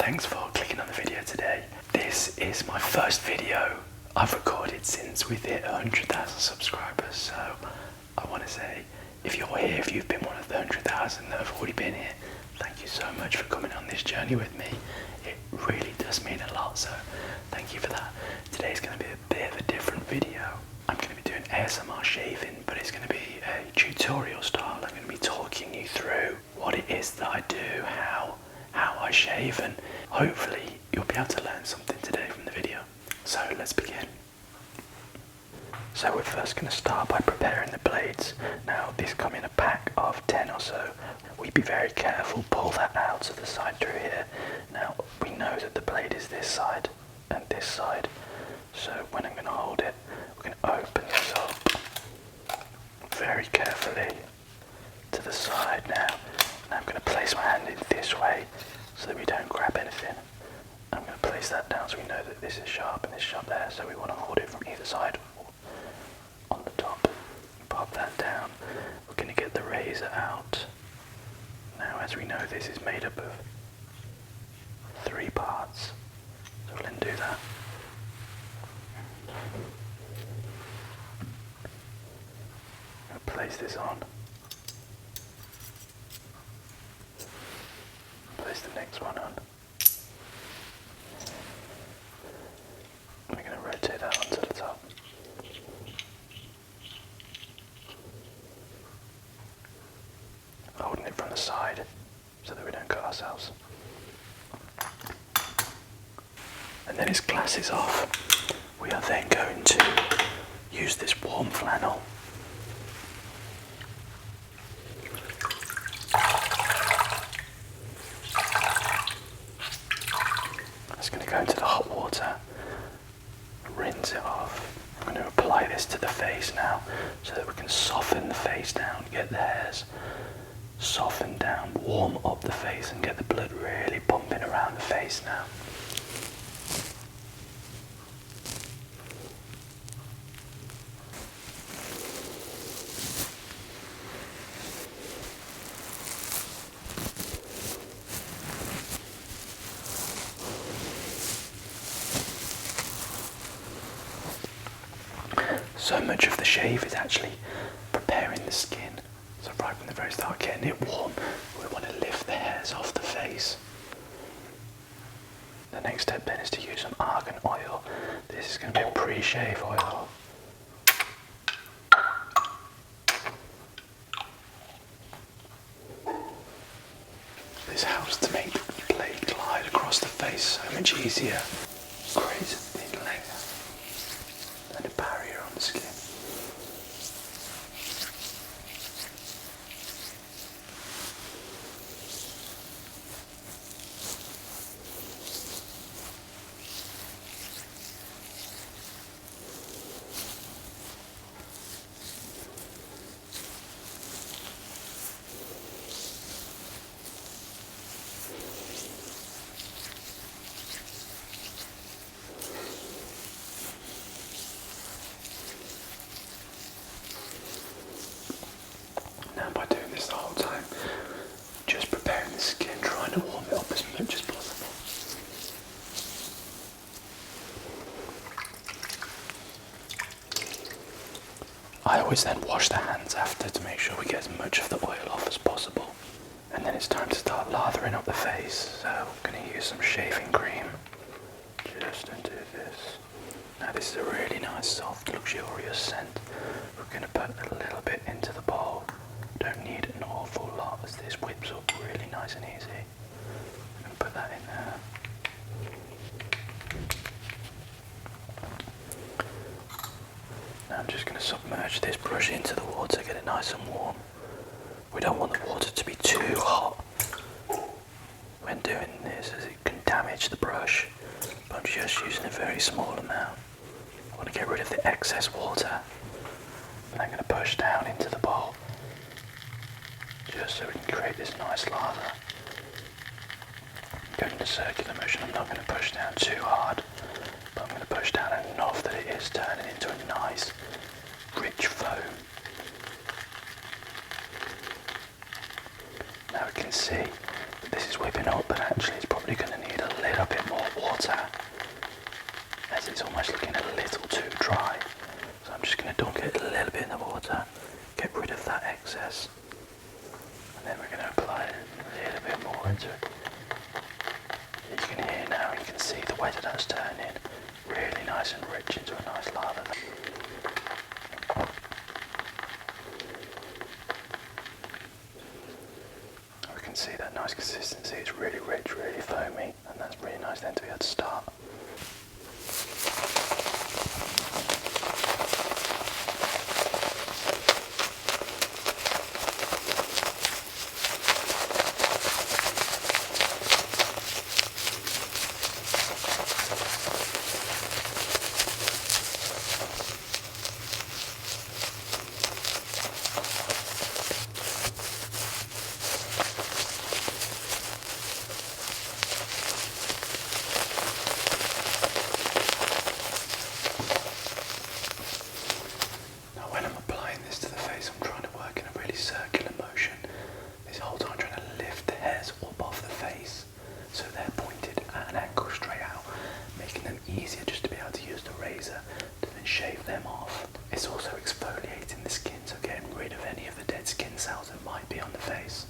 thanks for clicking on the video today. This is my first video I've recorded since we've hit 100,000 subscribers, so I want to say, if you're here, if you've been one of the 100,000 that have already been here, thank you so much for coming on this journey with me. It really does mean a lot, so thank you for that. Today's going to be a bit of a different video. I'm going to be doing ASMR shaving, but it's going to be a tutorial style. I'm going to be talking you through what it is that I do, how I shave, and hopefully you'll be able to learn something today from the video. So let's begin. So we're first going to start by preparing the blades. Now these come in a pack of 10 or so. We be very careful, pull that out to the side through here. Now we know that the blade is this side and this side, so when I'm going to hold it, we're going to open this up very carefully to the side now. And I'm going to place my hand in this way so that we don't grab anything. I'm going to place that down so we know that this is sharp and this is sharp there, so we want to hold it from either side on the top. Pop that down. We're going to get the razor out. Now, as we know, this is made up of 3 parts, so we'll undo that. I'm going to place this on. Place the next one on. We're going to rotate that onto the top. Holding it from the side so that we don't cut ourselves. And then his glasses off. We are then going to use this warm flannel. It's going to go into the hot water, rinse it off. I'm going to apply this to the face now so that we can soften the face down, get the hairs soften down, warm up the face and get the blood really pumping around the face now. So much of the shave is actually preparing the skin. So right from the very start, getting it warm, we want to lift the hairs off the face. The next step then is to use some argan oil. This is going to be a pre-shave oil. This helps to make the blade glide across the face so much easier. Creates a thin layer and a barrier on the skin. Now by doing this the whole time, just preparing the skin, trying to warm it up as much as possible. I always then wash the hands after to make sure we get as much of the oil off as possible. And then it's time to start lathering up the face, so I'm going to use some shaving cream just into this. Now this is a really nice, soft, luxurious scent. We're going to put a little bit into the bowl. Don't need an awful lot as this whips up really nice and easy. I'm going to put that in there. Now I'm just going to submerge this brush into the water, get it nice and warm. We don't want the water to be too hot when doing this, as it can damage the brush, but I'm just using a very small amount. I want to get rid of the excess water, and I'm going to push down into the bowl just so we can create this nice lather. Going in a circular motion. I'm not going to push down too hard, but I'm going to push down enough that it is turning into a nice rich foam. Now we can see that this is whipping up, but actually it's probably going to need a water, as it's almost looking a little too dry. So I'm just going to dunk it a little bit in the water, get rid of that excess, and then we're going to apply a little bit more into it. You can hear now, you can see the way that that's turning really nice and rich into a nice lather. We can see that nice consistency, it's really rich, really foamy, and that's really nice then to be able to start. Circular motion this whole time, trying to lift the hairs up off the face so they're pointed at an angle straight out, making them easier just to be able to use the razor to then shave them off. It's also exfoliating the skin, so getting rid of any of the dead skin cells that might be on the face.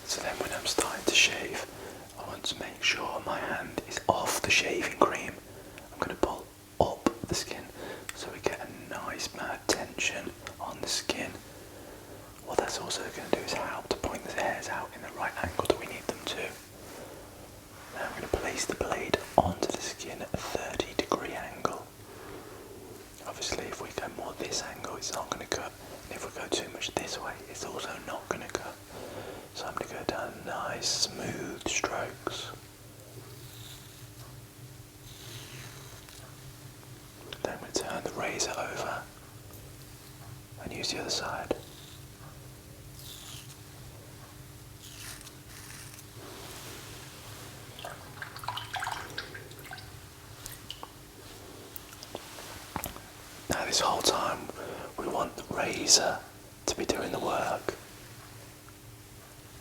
So then when I'm starting to shave, I want to make sure my hand is off the shaving cream. I'm going to pull up the skin so we get a nice amount of tension on the skin. What that's also going to do is help to point the hairs out in the right angle that we need them to. Now I'm going to place the blade onto the skin at a 30-degree angle. Obviously if we go more this angle, it's not going to cut. And if we go too much this way, it's also not going to cut. So I'm going to go down nice smooth strokes. Then I'm going to turn the razor over and use the other side. Now this whole time we want the razor to be doing the work.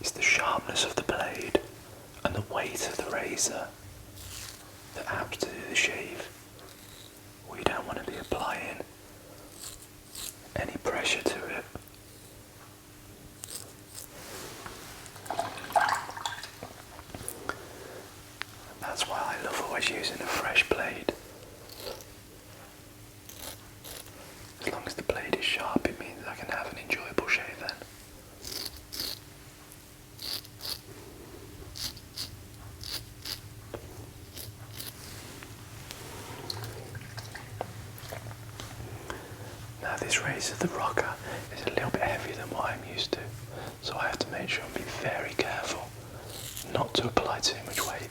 It's the sharpness of the blade and the weight of the razor that helps to do the shave. We don't want to be applying any pressure to it. That's why I love always using a fresh blade. As long as the blade is sharp, it means I can have an enjoyable shave then. Now this razor, the rocker, is a little bit heavier than what I'm used to, so I have to make sure and be very careful not to apply too much weight.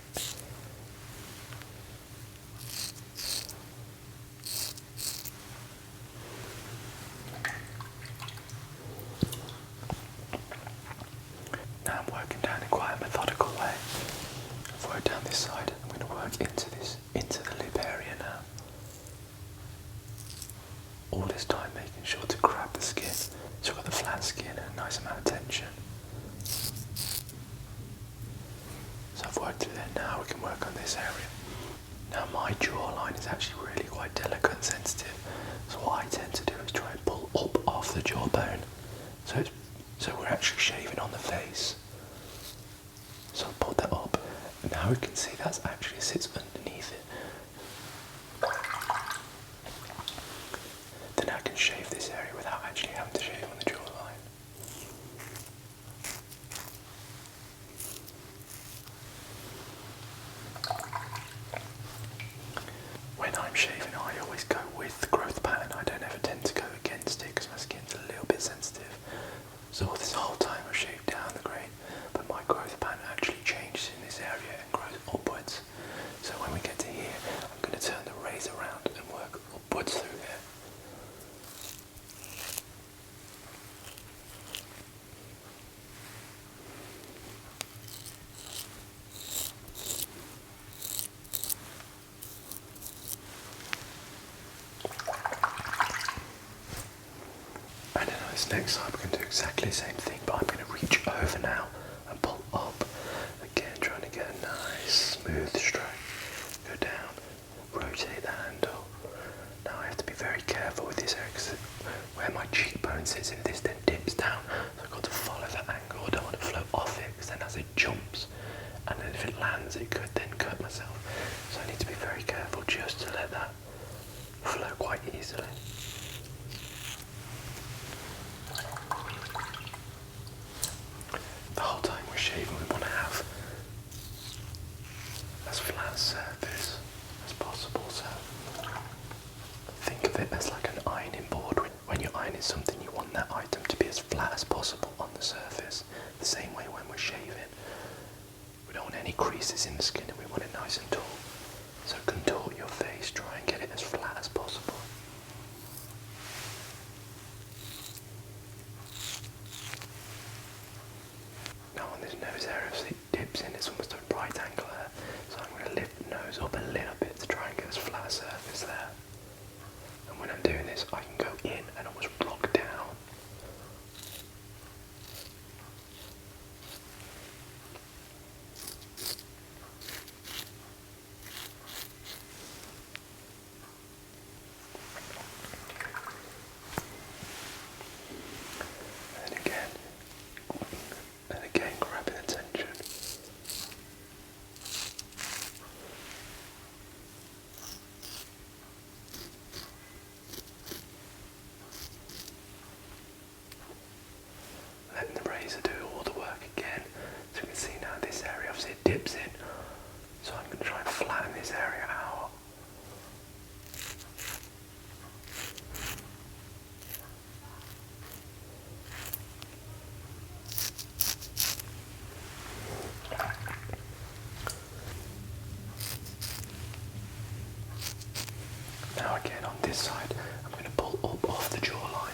Now I'm working down in quite a methodical way. I've worked down this side, I'm going to work into the lip area now. All this time making sure to grab the skin, so we've got the flat skin and a nice amount of tension. So I've worked through there, now we can work on this area. Now my jawline is actually really quite delicate and sensitive, so what I tend to do is shave this area without actually having to shave on the jawline. When I'm shaving, I always go with the growth pattern. I don't ever tend to go against it because my skin's a little bit sensitive. So this whole time I've shaved down the grain, but my growth pattern actually changes in this area and grows upwards. So when we get to here, I'm going to turn the razor around and work upwards through here. And then on this next side, we're going to do exactly the same thing, but I'm going to reach over now and pull up. Again, trying to get a nice smooth stroke. Go down, rotate the handle. Now I have to be very careful with this area because where my cheekbone sits in this then dips down. So I've got to follow that angle. I don't want to float off it because then as it jumps, and then if it lands, it could then cut myself. So I need to be very careful just to let that flow quite easily. The whole time we're shaving, we want to have as flat a surface as possible. So think of it as like an ironing board. When you're ironing something, you want that item to be as flat as possible on the surface. The same way when we're shaving, we don't want any creases in the skin and we want it nice and tall. So contort your face, try and get it as flat as possible. Now on this nose area, so it dips in, it's almost a right angle there. So I'm going to lift the nose up a little bit to try and get as flat a surface there. And when I'm doing this, I can go in and almost rock down. And again, grabbing attention. Letting the razor do all the work again. So you can see now this area, obviously it dips in. So I'm going to try and flatten this area out. Now again on this side, I'm going to pull up off the jawline.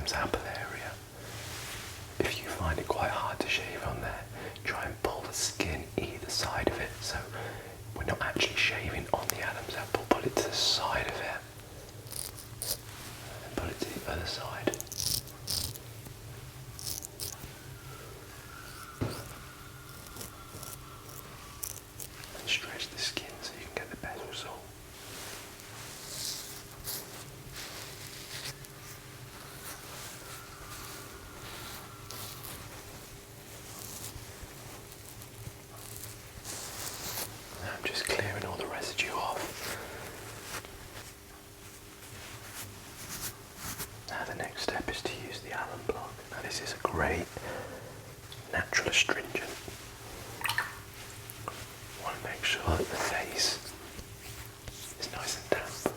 Adam's apple area. If you find it quite hard to shave on there, try and pull the skin either side of it, so we're not actually shaving on the Adam's apple. Pull it to the side of it, and pull it to the other side. And stretch the skin so you can get the best result. I'm just clearing all the residue off. Now the next step is to use the alum block. Now this is a great natural astringent. Want to make sure that the face is nice and damp.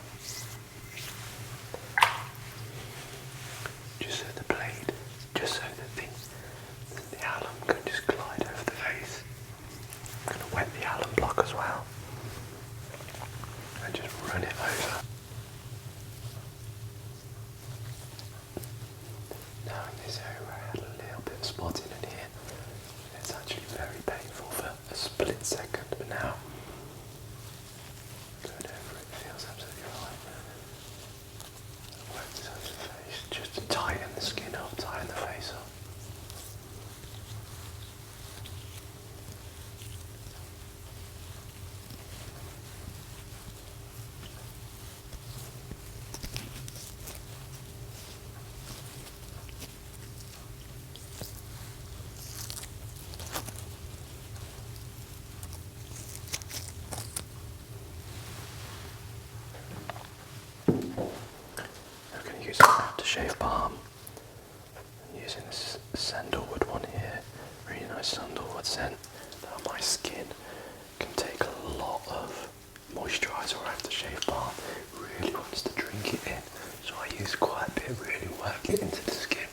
Just so the blade, just so that the alum can just glide over the face. I'm going to wet the alum block as well. And just run it over. Now in this area where I had a little bit of spotting in here, it's actually very painful for a split second, but now going over it feels absolutely fine. Work this over the face, just to tighten the skin up, tighten the face up. I'm going to use an aftershave balm. I'm using this sandalwood one here, really nice sandalwood scent. Now my skin can take a lot of moisturiser or aftershave balm. It really wants to drink it in, so I use quite a bit, really work it into the skin.